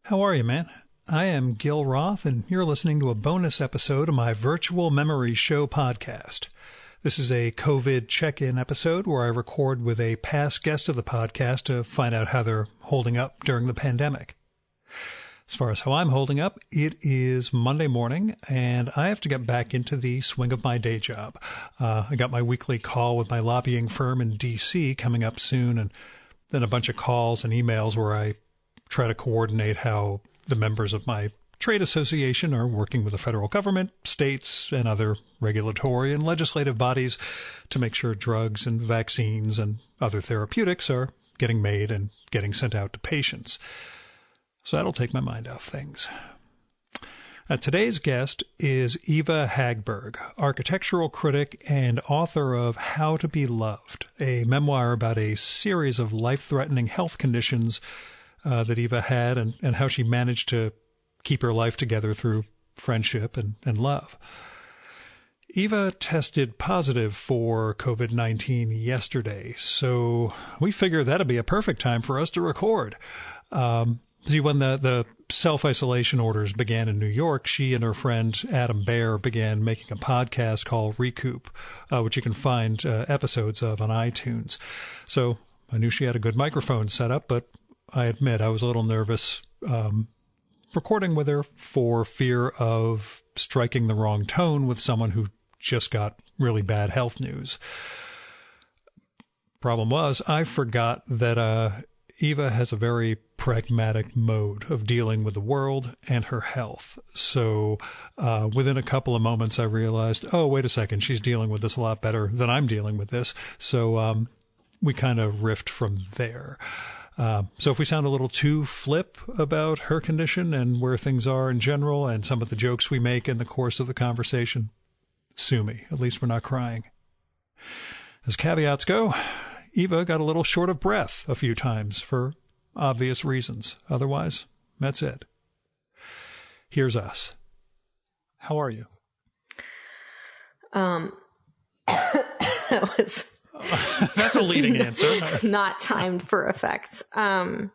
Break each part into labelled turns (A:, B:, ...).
A: How are you, man? I am Gil Roth, and you're listening to a bonus episode of my Virtual Memory Show podcast. This is a COVID check-in episode where I record with a past guest of the podcast to find out how they're holding up during the pandemic. As far as how I'm holding up, it is Monday morning, and I have to get back into the swing of my day job. I got my weekly call with my lobbying firm in D.C. coming up soon, and then a bunch of calls and emails where I try to coordinate how the members of my trade association are working with the federal government, states, and other regulatory and legislative bodies to make sure drugs and vaccines and other therapeutics are getting made and getting sent out to patients. So that'll take my mind off things. Today's guest is Eva Hagberg, architectural critic and author of How to Be Loved, a memoir about a series of life-threatening health conditions that Eva had and how she managed to keep her life together through friendship and love. Eva tested positive for COVID-19 yesterday, so we figured that'd be a perfect time for us to record. See, when the self-isolation orders began in New York, she and her friend Adam Baer began making a podcast called Recoup, which you can find episodes of on iTunes. So I knew she had a good microphone set up, but I admit I was a little nervous recording with her for fear of striking the wrong tone with someone who just got really bad health news. Problem was, I forgot that Eva has a very pragmatic mode of dealing with the world and her health. So within a couple of moments, I realized, oh, wait a second, she's dealing with this a lot better than I'm dealing with this. So we kind of riffed from there. So if we sound a little too flip about her condition and where things are in general and some of the jokes we make in the course of the conversation, sue me. At least we're not crying. As caveats go, Eva got a little short of breath a few times for obvious reasons. Otherwise, that's it. Here's us. How are you?
B: That was...
A: That's a leading answer.
B: Not timed for effect. I'm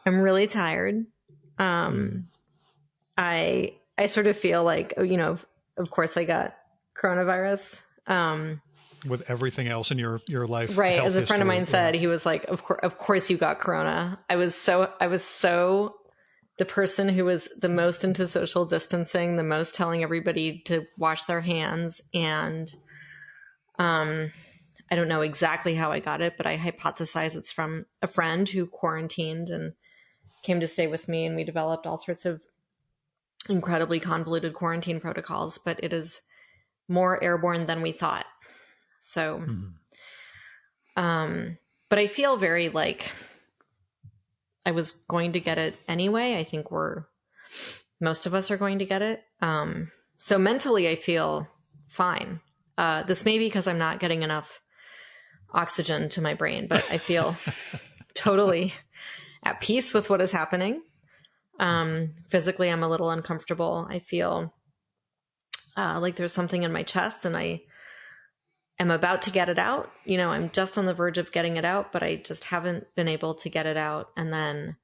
B: really tired. I sort of feel like, of course I got coronavirus.
A: With everything else in your life.
B: Right. As a friend of mine said, he was like, of course you got corona. I was so the person who was the most into social distancing, the most telling everybody to wash their hands. And, I don't know exactly how I got it, but I hypothesize it's from a friend who quarantined and came to stay with me, and we developed all sorts of incredibly convoluted quarantine protocols, but it is more airborne than we thought. So, but I feel very like I was going to get it anyway. I think most of us are going to get it. So mentally I feel fine. This may be because I'm not getting enough oxygen to my brain, but I feel totally at peace with what is happening. Physically, I'm a little uncomfortable. I feel like there's something in my chest and I am about to get it out. I'm just on the verge of getting it out, but I just haven't been able to get it out. And then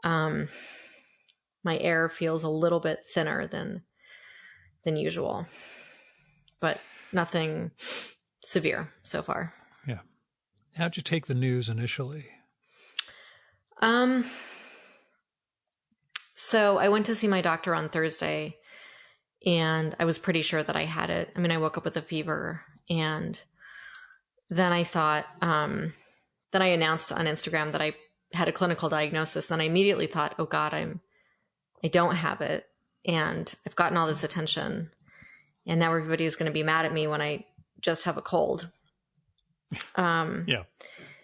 B: my air feels a little bit thinner than usual, but nothing severe so far.
A: Yeah. How'd you take the news initially?
B: So I went to see my doctor on Thursday and I was pretty sure that I had it. I mean, I woke up with a fever and then I thought, then I announced on Instagram that I had a clinical diagnosis. And I immediately thought, oh God, I don't have it. And I've gotten all this attention and now everybody is going to be mad at me when I just have a cold.
A: Yeah.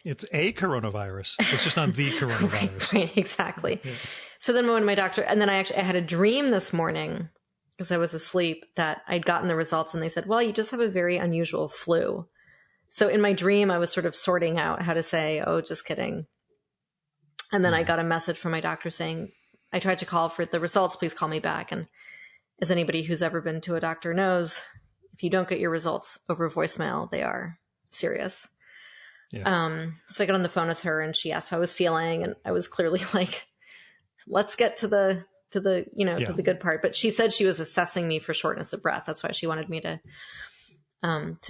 A: It's a coronavirus. It's just not the coronavirus.
B: Right, exactly. Yeah. So then when my doctor, and then I had a dream this morning because I was asleep that I'd gotten the results and they said, well, you just have a very unusual flu. So in my dream, I was sort of sorting out how to say, oh, just kidding. And then I got a message from my doctor saying, I tried to call for the results, please call me back. And as anybody who's ever been to a doctor knows, if you don't get your results over voicemail, they are serious. Yeah. So I got on the phone with her and she asked how I was feeling. And I was clearly like let's get to the to the good part. But she said she was assessing me for shortness of breath. That's why she wanted me to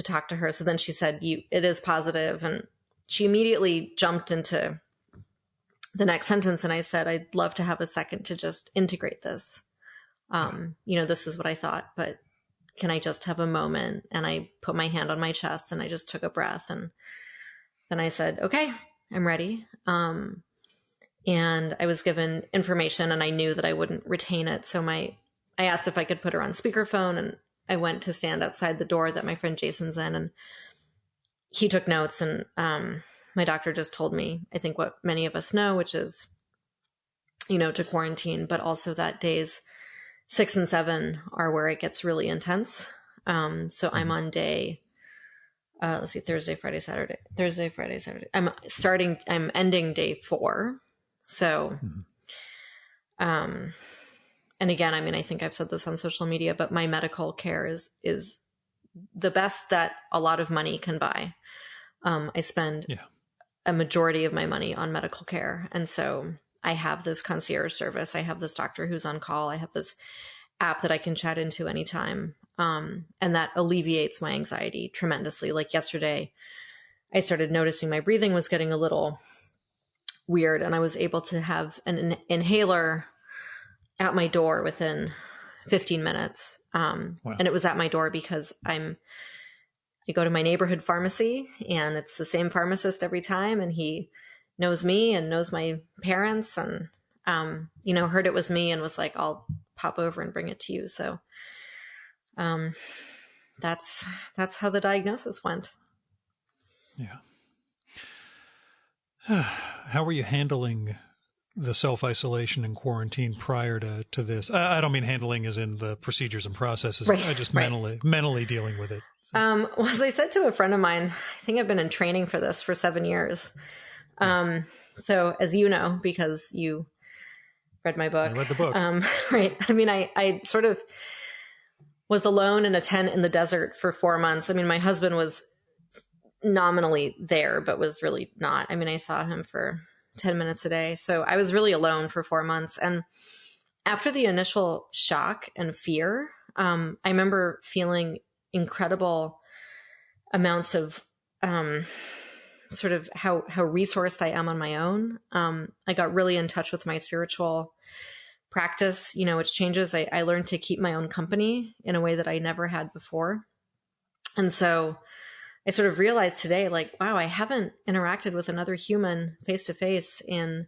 B: talk to her. So then she said, it is positive. And she immediately jumped into the next sentence. And I said, I'd love to have a second to just integrate this. This is what I thought, but can I just have a moment? And I put my hand on my chest and I just took a breath. And then I said, okay, I'm ready. And I was given information and I knew that I wouldn't retain it. So I asked if I could put her on speakerphone, and I went to stand outside the door that my friend Jason's in, and he took notes. And my doctor just told me, I think what many of us know, which is, to quarantine, but also that days 6 and 7 are where it gets really intense. So I'm on day, Thursday, Friday, Saturday. I'm ending day 4. So, and again, I think I've said this on social media, but my medical care is the best that a lot of money can buy. I spend a majority of my money on medical care. And so I have this concierge service. I have this doctor who's on call. I have this app that I can chat into anytime. And that alleviates my anxiety tremendously. Like yesterday, I started noticing my breathing was getting a little weird, and I was able to have an inhaler at my door within 15 minutes. Wow. And it was at my door because I go to my neighborhood pharmacy, and it's the same pharmacist every time. And he knows me and knows my parents, and, heard it was me and was like, I'll pop over and bring it to you. So, that's how the diagnosis went.
A: Yeah. How were you handling the self-isolation and quarantine prior to this? I don't mean handling as in the procedures and processes. Right, I just mentally dealing with it. So.
B: Well, as I said to a friend of mine, I think I've been in training for this for 7 years. So as you know, because you read my book.
A: I read the book.
B: Right. I sort of was alone in a tent in the desert for 4 months. My husband was nominally there, but was really not. I saw him for 10 minutes a day. So I was really alone for 4 months. And after the initial shock and fear, I remember feeling incredible amounts of sort of how resourced I am on my own. I got really in touch with my spiritual practice, which changes. I learned to keep my own company in a way that I never had before. And so I sort of realized today, like, wow, I haven't interacted with another human face to face in,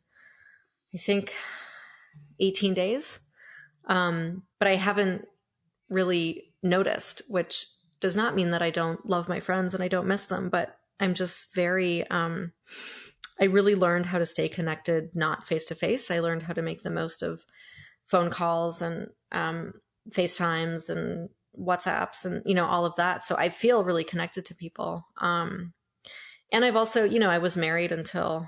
B: I think, 18 days. But I haven't really noticed, which does not mean that I don't love my friends and I don't miss them, but I'm just very, I really learned how to stay connected, not face to face. I learned how to make the most of phone calls and FaceTimes and WhatsApps and, all of that. So I feel really connected to people. And I've also, I was married until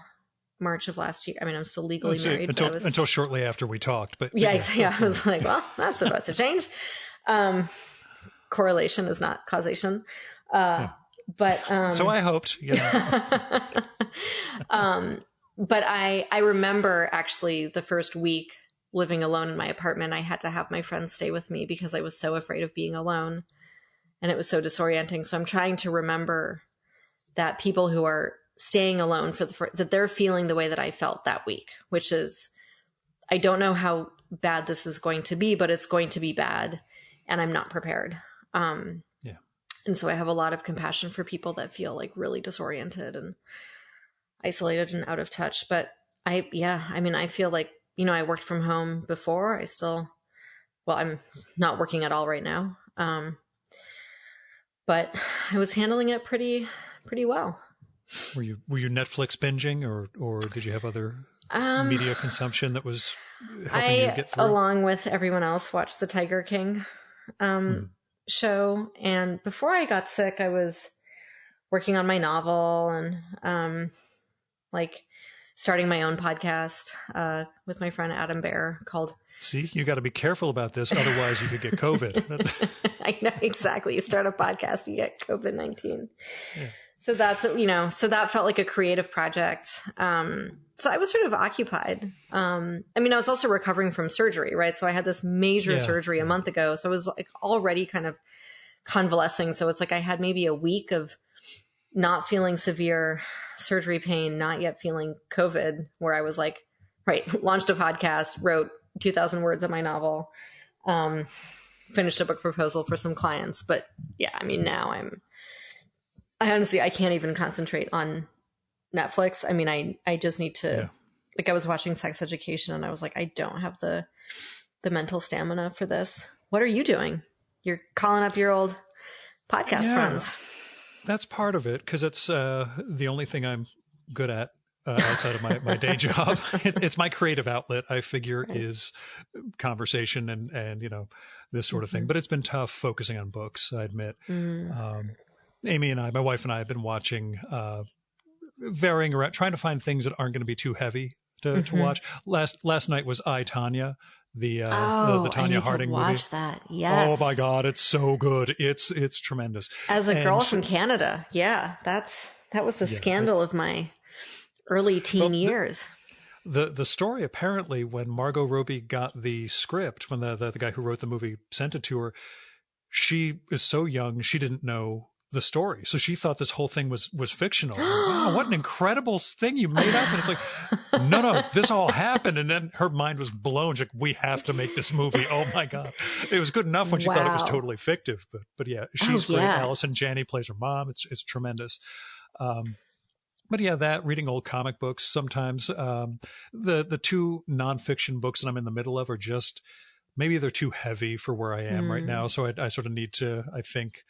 B: March of last year. I'm still legally married.
A: Until shortly after we talked. But
B: yeah. I was like, well, that's about to change. Correlation is not causation. But
A: so I hoped.
B: But I remember actually the first week living alone in my apartment, I had to have my friends stay with me because I was so afraid of being alone, and it was so disorienting. So I'm trying to remember that people who are staying alone that they're feeling the way that I felt that week, which is, I don't know how bad this is going to be, but it's going to be bad, and I'm not prepared. And so I have a lot of compassion for people that feel like really disoriented and isolated and out of touch. But I feel like, I worked from home before. I'm not working at all right now. But I was handling it pretty well.
A: Were you Netflix binging or did you have other media consumption that was helping you get through?
B: Along with everyone else, watched the Tiger King show. And before I got sick, I was working on my novel and starting my own podcast with my friend Adam Bear called...
A: See, you got to be careful about this. Otherwise, you could get COVID.
B: I know, exactly. You start a podcast, you get COVID-19. So that's, so that felt like a creative project. So I was sort of occupied. I was also recovering from surgery, right? So I had this major surgery a month ago. So I was like already kind of convalescing. So it's like I had maybe a week of not feeling severe surgery pain, not yet feeling COVID, where I was like, right, launched a podcast, wrote 2,000 words of my novel, finished a book proposal for some clients. But yeah, now I honestly, I can't even concentrate on Netflix. I just need to, like I was watching Sex Education and I was like, I don't have the mental stamina for this. What are you doing? You're calling up your old podcast friends.
A: That's part of it, because it's the only thing I'm good at outside of my day job. It's my creative outlet, I figure, is conversation and this sort of thing. But it's been tough focusing on books, I admit. Amy and I, my wife and I, have been watching, varying around, trying to find things that aren't going to be too heavy to watch. Last night was I, Tanya, the Tanya Harding movie.
B: Watch that. Yes.
A: Oh my God, it's so good. It's tremendous.
B: As a girl from Canada, that was the scandal of my early teen years.
A: The story, apparently, when Margot Robbie got the script, when the guy who wrote the movie sent it to her, she is so young, she didn't know the story. So she thought this whole thing was fictional. Wow, what an incredible thing you made up. And it's like, no, this all happened. And then her mind was blown. She's like, we have to make this movie. Oh my God. It was good enough when she thought it was totally fictive. But yeah, she's great. Allison Janney plays her mom. It's tremendous. But yeah, that, reading old comic books sometimes. The two nonfiction books that I'm in the middle of are just, maybe they're too heavy for where I am right now. So I sort of need to, I think,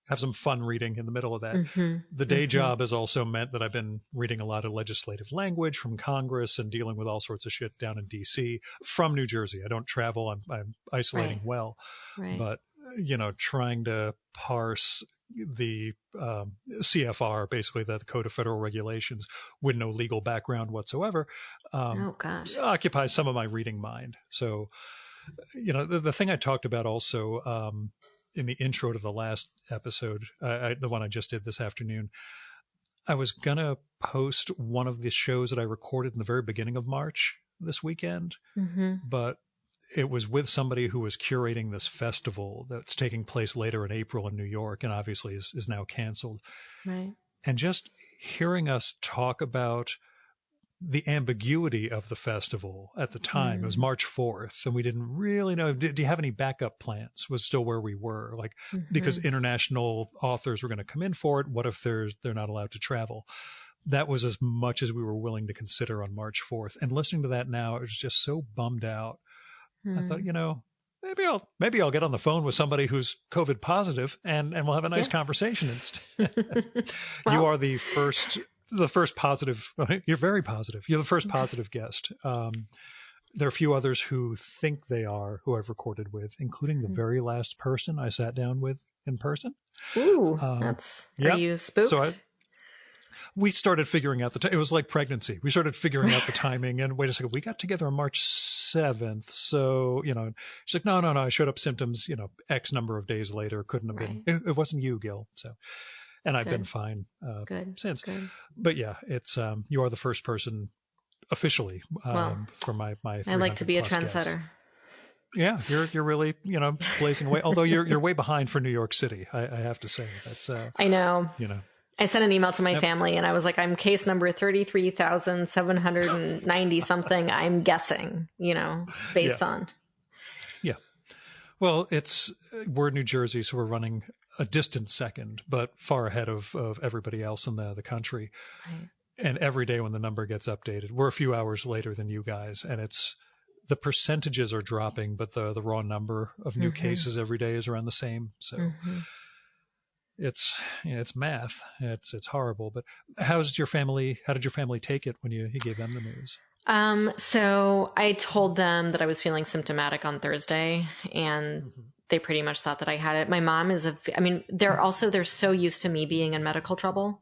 A: have some fun reading in the middle of that. The day job has also meant that I've been reading a lot of legislative language from Congress and dealing with all sorts of shit down in DC from New Jersey. I don't travel. I'm isolating well, but trying to parse the CFR, basically the Code of Federal Regulations, with no legal background whatsoever, occupies some of my reading mind. So, the thing I talked about also, in the intro to the last episode, the one I just did this afternoon, I was going to post one of the shows that I recorded in the very beginning of March this weekend, but it was with somebody who was curating this festival that's taking place later in April in New York, and obviously is now canceled. Right. And just hearing us talk about the ambiguity of the festival at the time. It was March 4th, and we didn't really know. Do you have any backup plans? Was still where we were, like, because international authors were going to come in for it. What if they're not allowed to travel? That was as much as we were willing to consider on March 4th. And listening to that now, I was just so bummed out. I thought, maybe I'll get on the phone with somebody who's COVID positive, and we'll have a nice conversation instead. You are the first positive. You're very positive. You're the first positive guest. There are a few others who think they are, who I've recorded with, including the very last person I sat down with in person.
B: Ooh, are you spooked? So
A: we started figuring out it was like pregnancy. We started figuring out the timing, and wait a second, we got together on March 7th. So, she's like, no, I showed up symptoms, X number of days later. Couldn't have been, it wasn't you, Gil. So, and I've been fine since. Good. But yeah, it's, you are the first person officially for my I
B: like to be a trendsetter.
A: Guests. Yeah, you're really, blazing away. Although you're way behind for New York City, I have to say. That's
B: I know. I sent an email to my family and I was like, I'm case number 33,790 something. I'm guessing, based on.
A: Yeah. Well, we're in New Jersey, so we're running a distant second, but far ahead of everybody else in the country. Right. And every day when the number gets updated, we're a few hours later than you guys. And the percentages are dropping, but the raw number of new cases every day is around the same. So it's math. It's horrible. But how did your family take it when you gave them the news?
B: So I told them that I was feeling symptomatic on Thursday, and they pretty much thought that I had it. My mom they're so used to me being in medical trouble,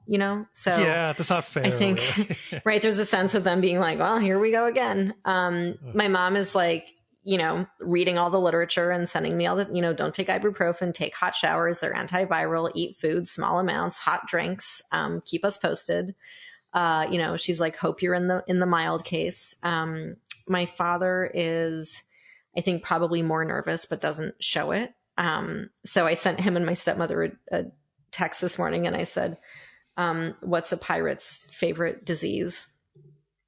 B: so
A: yeah, that's not fair.
B: I think, right. There's a sense of them being like, well, here we go again. My mom is like, reading all the literature and sending me all the, don't take ibuprofen, take hot showers. They're antiviral, eat food, small amounts, hot drinks, keep us posted. She's like, hope you're in the mild case. My father is, I think, probably more nervous, but doesn't show it. So I sent him and my stepmother a text this morning, and I said, what's a pirate's favorite disease?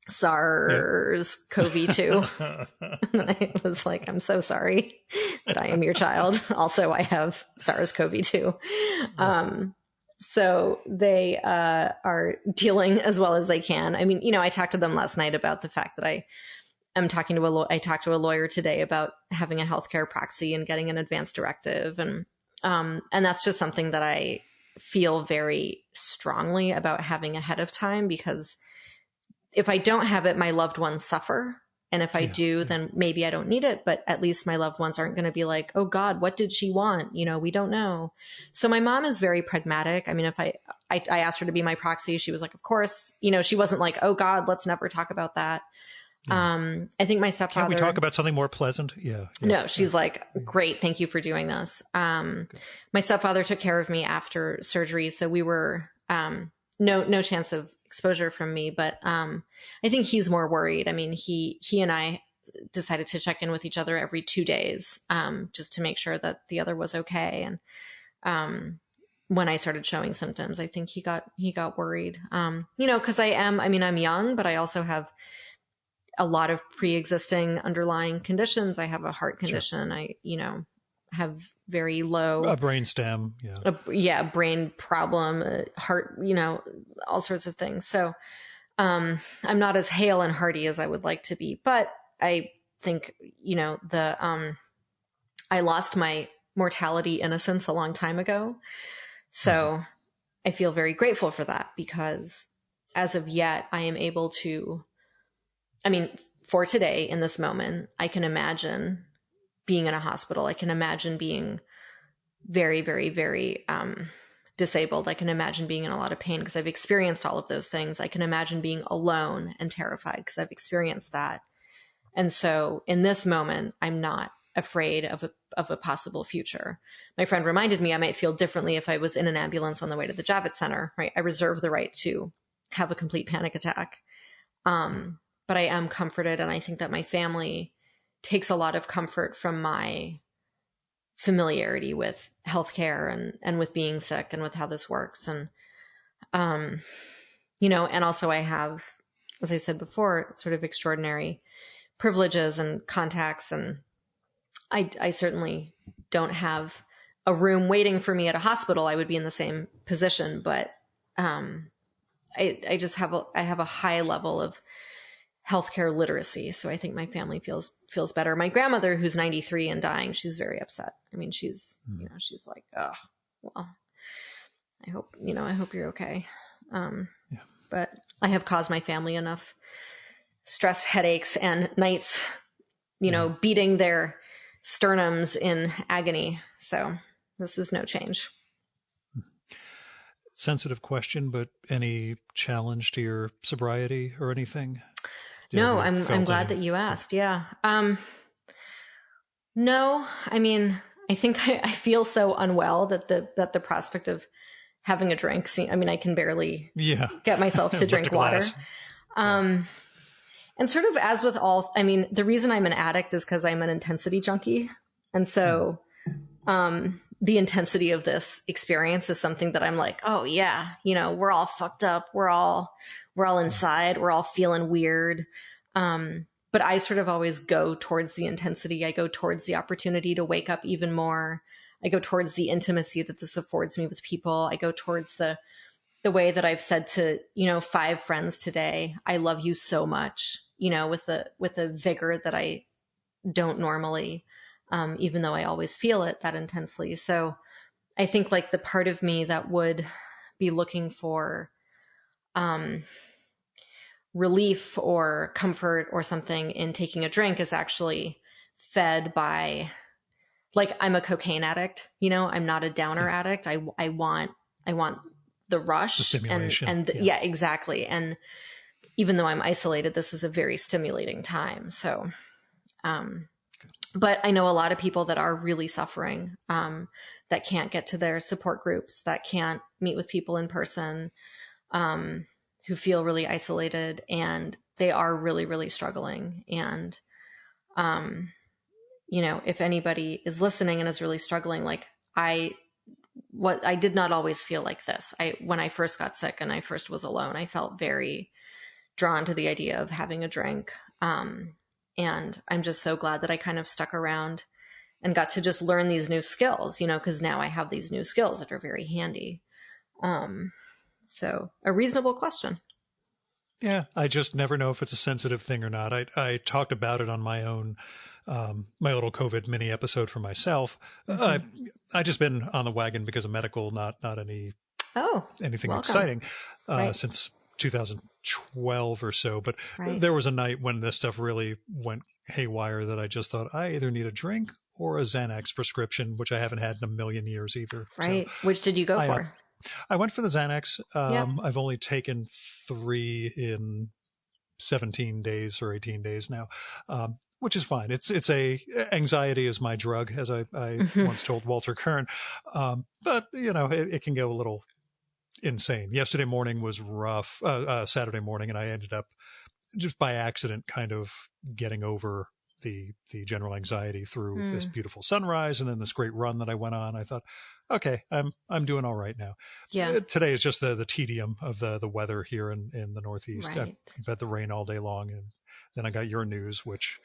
B: SARS-CoV-2. And I was like, I'm so sorry that I am your child. Also, I have SARS-CoV-2. So they are dealing as well as they can. I mean, I talked to them last night about the fact that I talked to a lawyer today about having a healthcare proxy and getting an advance directive. And that's just something that I feel very strongly about having ahead of time, because if I don't have it, my loved ones suffer. And if I do, then maybe I don't need it, but at least my loved ones aren't going to be like, oh God, what did she want? We don't know. So my mom is very pragmatic. I mean, if I asked her to be my proxy, she was like, of course. She wasn't like, oh God, let's never talk about that. I think my stepfather.
A: Can we talk about something more pleasant? Yeah.
B: No, she's like, great. Thank you for doing this. My stepfather took care of me after surgery. So we were, no chance of exposure from me, but I think he's more worried. I mean, he and I decided to check in with each other every 2 days, just to make sure that the other was okay. And when I started showing symptoms, I think he got worried. Because I'm young, but I also have a lot of pre-existing underlying conditions. I have a heart condition. Sure. I have very low
A: a brain stem,
B: brain problem, heart, all sorts of things. So I'm not as hale and hearty as I would like to be, but I think I lost my mortality innocence a long time ago. So I feel very grateful for that, because as of yet I am able to, for today, in this moment, I can imagine being in a hospital. I can imagine being very, very, very disabled. I can imagine being in a lot of pain because I've experienced all of those things. I can imagine being alone and terrified because I've experienced that. And so in this moment, I'm not afraid of a possible future. My friend reminded me I might feel differently if I was in an ambulance on the way to the Javits Center, right? I reserve the right to have a complete panic attack. But I am comforted, and I think that my family takes a lot of comfort from my familiarity with healthcare and with being sick and with how this works. And, and also I have, as I said before, sort of extraordinary privileges and contacts. And I certainly don't have a room waiting for me at a hospital. I would be in the same position, but I just have a high level of healthcare literacy. So I think my family feels better. My grandmother, who's 93 and dying, she's very upset. I mean, she's like, oh, well, I hope you're okay. But I have caused my family enough stress, headaches, and nights, beating their sternums in agony. So this is no change.
A: Sensitive question, but any challenge to your sobriety or anything?
B: No, I'm glad that you asked. Yeah. No, I think I feel so unwell that the prospect of having a drink, I can barely get myself to drink water. And sort of as with all, the reason I'm an addict is because I'm an intensity junkie. And so, the intensity of this experience is something that I'm like, oh yeah, we're all fucked up. We're all inside. We're all feeling weird. But I sort of always go towards the intensity. I go towards the opportunity to wake up even more. I go towards the intimacy that this affords me with people. I go towards the way that I've said to, 5 friends today, I love you so much, with a vigor that I don't normally, even though I always feel it that intensely. So I think like the part of me that would be looking for, relief or comfort or something in taking a drink is actually fed by, like, I'm a cocaine addict, I'm not a downer addict. I want the rush,
A: the stimulation.
B: and yeah, exactly. And even though I'm isolated, this is a very stimulating time. So, But I know a lot of people that are really suffering, that can't get to their support groups, that can't meet with people in person, who feel really isolated, and they are really, really struggling. And, if anybody is listening and is really struggling, like I did not always feel like this. When I first got sick and I first was alone, I felt very drawn to the idea of having a drink. And I'm just so glad that I kind of stuck around and got to just learn these new skills, because now I have these new skills that are very handy. So a reasonable question.
A: Yeah, I just never know if it's a sensitive thing or not. I talked about it on my own, my little COVID mini episode for myself.
B: Mm-hmm.
A: I just been on the wagon because of medical, not anything
B: welcome.
A: exciting,
B: Right.
A: since 2012 or so. But
B: Right.
A: there was a night when this stuff really went haywire that I just thought I either need a drink or a Xanax prescription, which I haven't had in a million years either.
B: Right.
A: So
B: Which did you go for?
A: I went for the Xanax.
B: Yeah.
A: I've only taken 3 in 17 days or 18 days now, which is fine. It's anxiety is my drug, as I once told Walter Kern. But it can go a little insane. Yesterday morning was rough, Saturday morning, and I ended up just by accident kind of getting over the general anxiety through this beautiful sunrise and then this great run that I went on. I thought, okay, I'm doing all right now.
B: Yeah.
A: Today is just the tedium of the weather here in the Northeast.
B: Right.
A: I've had the rain all day long, and then I got your news, which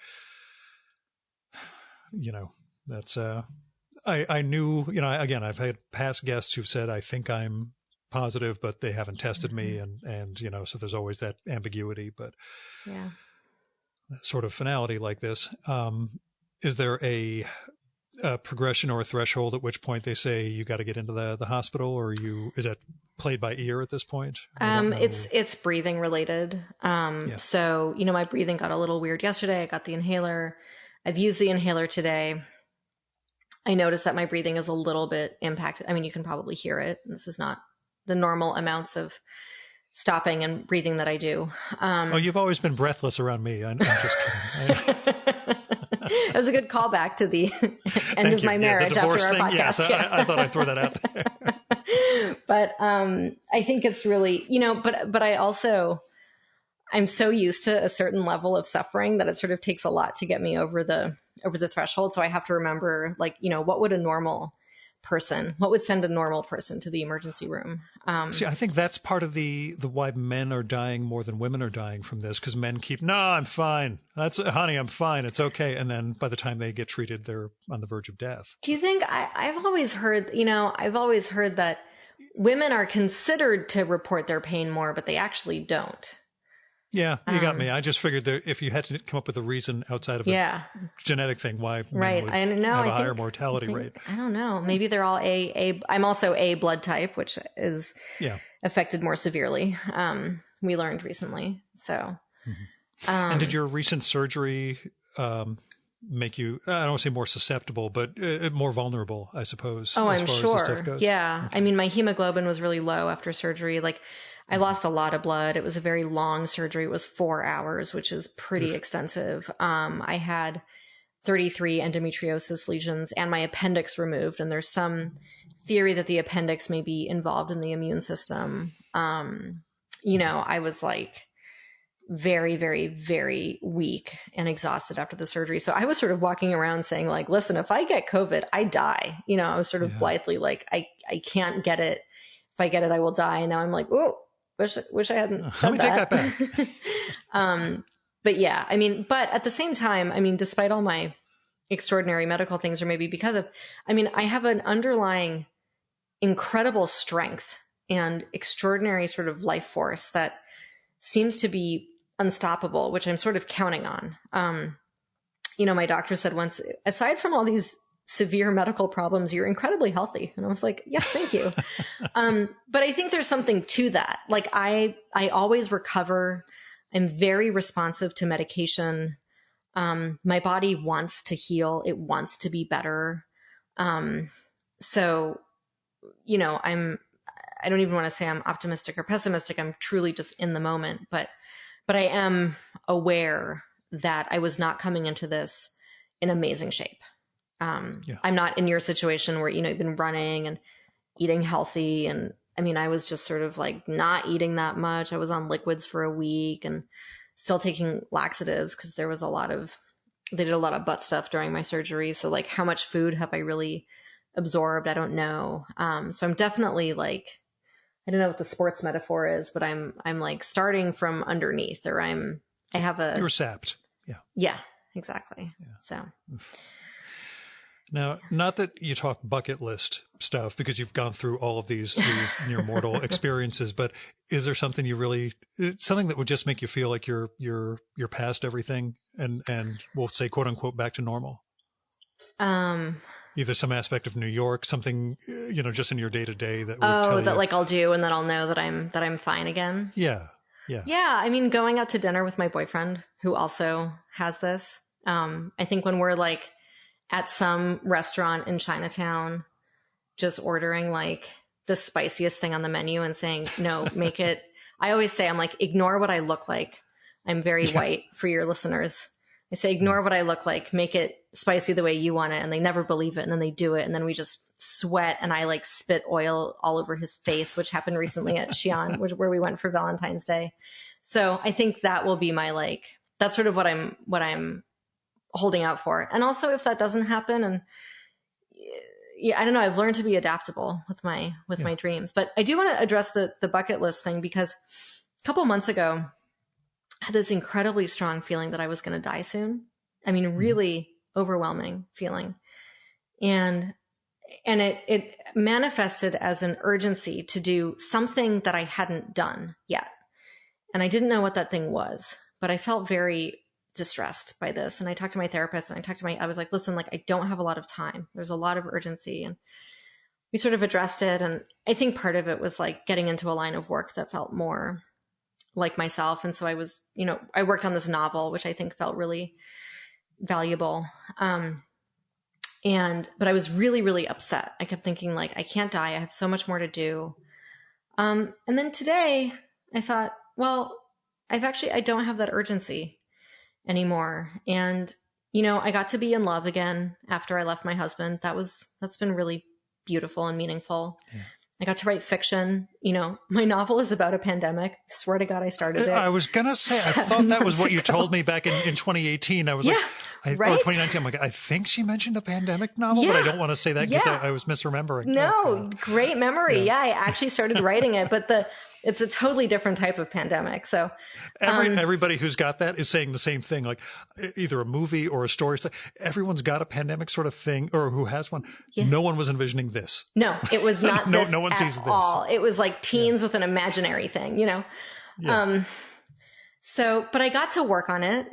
A: that's I knew, again, I've had past guests who've said I think I'm positive, but they haven't tested me, and so there's always that ambiguity. But
B: yeah,
A: sort of finality like this, is there a progression or a threshold at which point they say you got to get into the hospital, or is that played by ear at this point?
B: it's breathing related.
A: Yeah.
B: So my breathing got a little weird yesterday. I got the inhaler. I've used the inhaler today. I noticed that my breathing is a little bit impacted. I mean, you can probably hear it. This is not the normal amounts of stopping and breathing that I do.
A: You've always been breathless around me. I'm just kidding.
B: It was a good callback to the end of my marriage after our podcast.
A: Yes, I thought I'd throw that out there.
B: But I think it's really, but I also, I'm so used to a certain level of suffering that it sort of takes a lot to get me over the threshold. So I have to remember, what would send a normal person to the emergency room?
A: See, I think that's part of the why men are dying more than women are dying from this, because men keep, no, I'm fine. Honey, I'm fine. It's okay. And then by the time they get treated, they're on the verge of death.
B: Do you think, I've always heard that women are considered to report their pain more, but they actually don't.
A: Yeah, you got me. I just figured that if you had to come up with a reason outside of a genetic thing, why men would have a higher mortality rate.
B: I don't know. Maybe they're all A. I'm also A blood type, which is affected more severely. We learned recently. So,
A: and did your recent surgery make you, I don't want to say more susceptible, but more vulnerable, I suppose?
B: Oh,
A: as
B: I'm
A: far
B: sure.
A: As this stuff goes?
B: Yeah.
A: Okay.
B: I mean, my hemoglobin was really low after surgery. I lost a lot of blood. It was a very long surgery. It was 4 hours, which is pretty extensive. I had 33 endometriosis lesions and my appendix removed. And there's some theory that the appendix may be involved in the immune system. I was very, very, very weak and exhausted after the surgery. So I was sort of walking around saying listen, if I get COVID, I die. I was sort of blithely I can't get it. If I get it, I will die. And now I'm oh, wish I hadn't said
A: Let me take that back.
B: But yeah, but at the same time, despite all my extraordinary medical things, or maybe because of, I have an underlying incredible strength and extraordinary sort of life force that seems to be unstoppable, which I'm sort of counting on. My doctor said once, aside from all these severe medical problems, you're incredibly healthy. And I was like, yes, thank you. But I think there's something to that. I always recover. I'm very responsive to medication. My body wants to heal. It wants to be better. So, I don't even want to say I'm optimistic or pessimistic. I'm truly just in the moment, but I am aware that I was not coming into this in amazing shape. I'm not in your situation where, you've been running and eating healthy. And I mean, I was just sort of like not eating that much. I was on liquids for a week and still taking laxatives because they did a lot of butt stuff during my surgery. So like how much food have I really absorbed? I don't know. So I'm definitely like, I don't know what the sports metaphor is, but I'm like starting from underneath, or
A: you're sapped. Yeah.
B: Yeah, exactly. Yeah. So
A: now, not that you talk bucket list stuff because you've gone through all of these near mortal experiences, but is there something something that would just make you feel like you're past everything and we'll say quote unquote back to normal? Either some aspect of New York, something, just in your day to day that would tell you,
B: like I'll do, and then I'll know that I'm fine again.
A: Yeah. Yeah.
B: Yeah. I mean, going out to dinner with my boyfriend who also has this. I think when we're like at some restaurant in Chinatown, just ordering like the spiciest thing on the menu and saying, no, make it, I always say, I'm like, ignore what I look like. I'm very white for your listeners. I say, ignore what I look like, make it spicy the way you want it. And they never believe it. And then they do it. And then we just sweat. And I like spit oil all over his face, which happened recently at Xi'an, where we went for Valentine's Day. So I think that will be my, like, that's sort of what I'm holding out for. And also if that doesn't happen, and I don't know, I've learned to be adaptable with my dreams, but I do want to address the bucket list thing, because a couple months ago, I had this incredibly strong feeling that I was going to die soon. I mean, really overwhelming feeling. And it manifested as an urgency to do something that I hadn't done yet. And I didn't know what that thing was, but I felt very distressed by this. And I talked to my therapist and I was like, listen, like, I don't have a lot of time. There's a lot of urgency. And we sort of addressed it. And I think part of it was like getting into a line of work that felt more like myself. And so I was, I worked on this novel, which I think felt really valuable. But I was really, really upset. I kept thinking like, I can't die. I have so much more to do. And then today I thought, well, I don't have that urgency anymore. And, I got to be in love again after I left my husband. That's been really beautiful and meaningful. Yeah. I got to write fiction. My novel is about a pandemic. I swear to God, I started it.
A: I was going to say, I thought that was what you told me back in 2018. I was right? 2019. I'm like, I think she mentioned a pandemic novel, but I don't want to say that because I was misremembering.
B: No, great memory. Yeah, I actually started writing it, but it's a totally different type of pandemic. So
A: everybody who's got that is saying the same thing, like either a movie or a story. Everyone's got a pandemic sort of thing, or who has one. Yeah. No one was envisioning this.
B: No, it was not this
A: no one
B: at
A: sees
B: all.
A: This.
B: It was like teens with an imaginary thing, Yeah. But I got to work on it.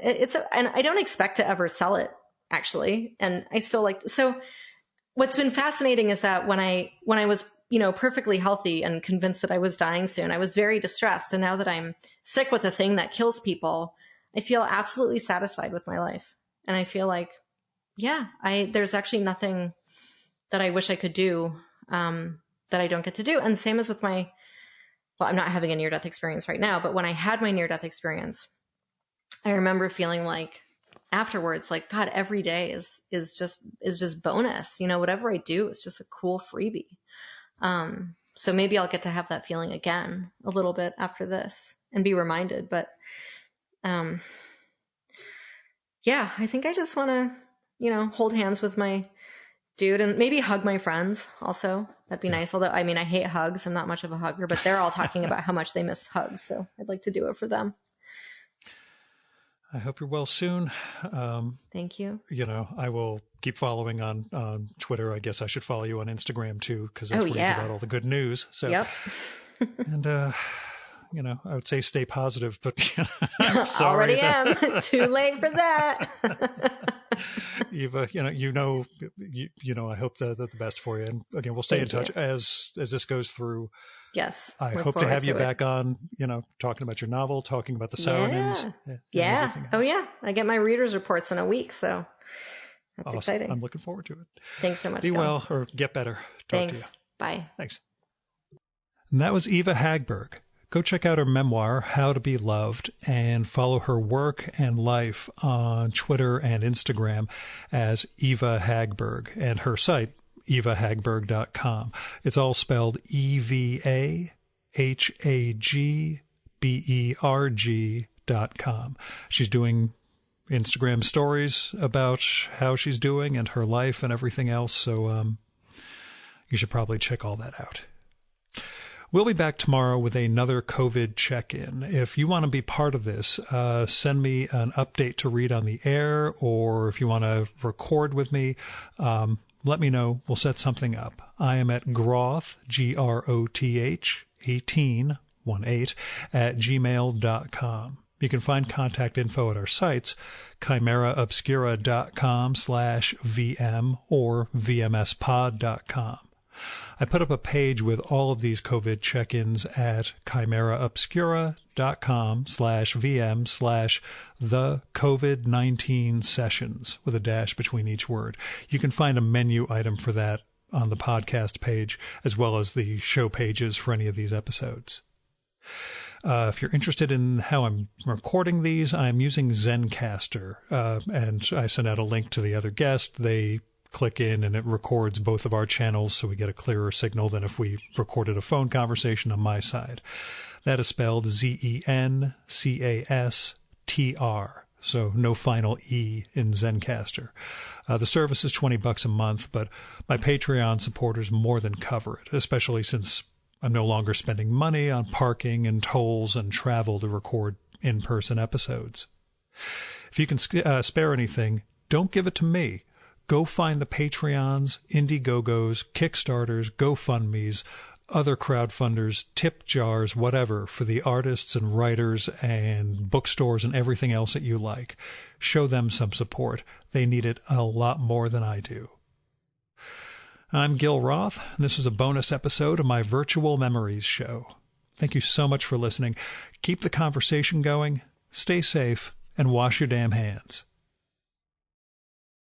B: And I don't expect to ever sell it, actually. And I still so what's been fascinating is that when I was perfectly healthy and convinced that I was dying soon, I was very distressed. And now that I'm sick with a thing that kills people, I feel absolutely satisfied with my life. And I feel like, there's actually nothing that I wish I could do that I don't get to do. And same as with I'm not having a near-death experience right now, but when I had my near-death experience, I remember feeling like afterwards, like, God, every day is just bonus. Whatever I do is just a cool freebie. So maybe I'll get to have that feeling again a little bit after this and be reminded. But, I think I just want to, hold hands with my dude and maybe hug my friends also. That'd be nice. Although, I mean, I hate hugs. I'm not much of a hugger, but they're all talking about how much they miss hugs. So I'd like to do it for them.
A: I hope you're well soon.
B: Thank you.
A: I will keep following on Twitter. I guess I should follow you on Instagram too, because that's where you get out all the good news. So,
B: yep.
A: And, I would say stay positive, but I'm sorry.
B: Already am. Too late for that.
A: Eva, I hope the best for you. And again, we'll stay in touch as this goes through.
B: Yes.
A: I hope to have you back on, talking about your novel, talking about the Saronins.
B: Yeah. Oh, yeah. I get my reader's reports in a week. So that's
A: awesome.
B: Exciting.
A: I'm looking forward to it.
B: Thanks so much.
A: Be well or get better. Talk
B: Thanks.
A: to you.
B: Bye.
A: Thanks. And that was Eva Hagberg, go check out her memoir, How to Be Loved, and follow her work and life on Twitter and Instagram as Eva Hagberg, and her site, evahagberg.com. It's all spelled EVAHAGBERG.com. She's doing Instagram stories about how she's doing and her life and everything else, so you should probably check all that out. We'll be back tomorrow with another COVID check-in. If you want to be part of this, send me an update to read on the air, or if you want to record with me, let me know. We'll set something up. I am at groth, Groth, 18, at gmail.com. You can find contact info at our sites, chimeraobscura.com/VM or vmspod.com. I put up a page with all of these COVID check-ins at chimeraobscura.com/VM/the COVID-19 sessions with a dash between each word. You can find a menu item for that on the podcast page, as well as the show pages for any of these episodes. If you're interested in how I'm recording these, I'm using Zencaster, and I send out a link to the other guest. They click in and it records both of our channels, so we get a clearer signal than if we recorded a phone conversation on my side. That is spelled Zencastr, so no final E in Zencaster. The service is $20 a month, but my Patreon supporters more than cover it, especially since I'm no longer spending money on parking and tolls and travel to record in-person episodes. If you can spare anything, don't give it to me. Go find the Patreons, Indiegogos, Kickstarters, GoFundMes, other crowdfunders, tip jars, whatever, for the artists and writers and bookstores and everything else that you like. Show them some support. They need it a lot more than I do. I'm Gil Roth, and this is a bonus episode of my Virtual Memories show. Thank you so much for listening. Keep the conversation going, stay safe, and wash your damn hands.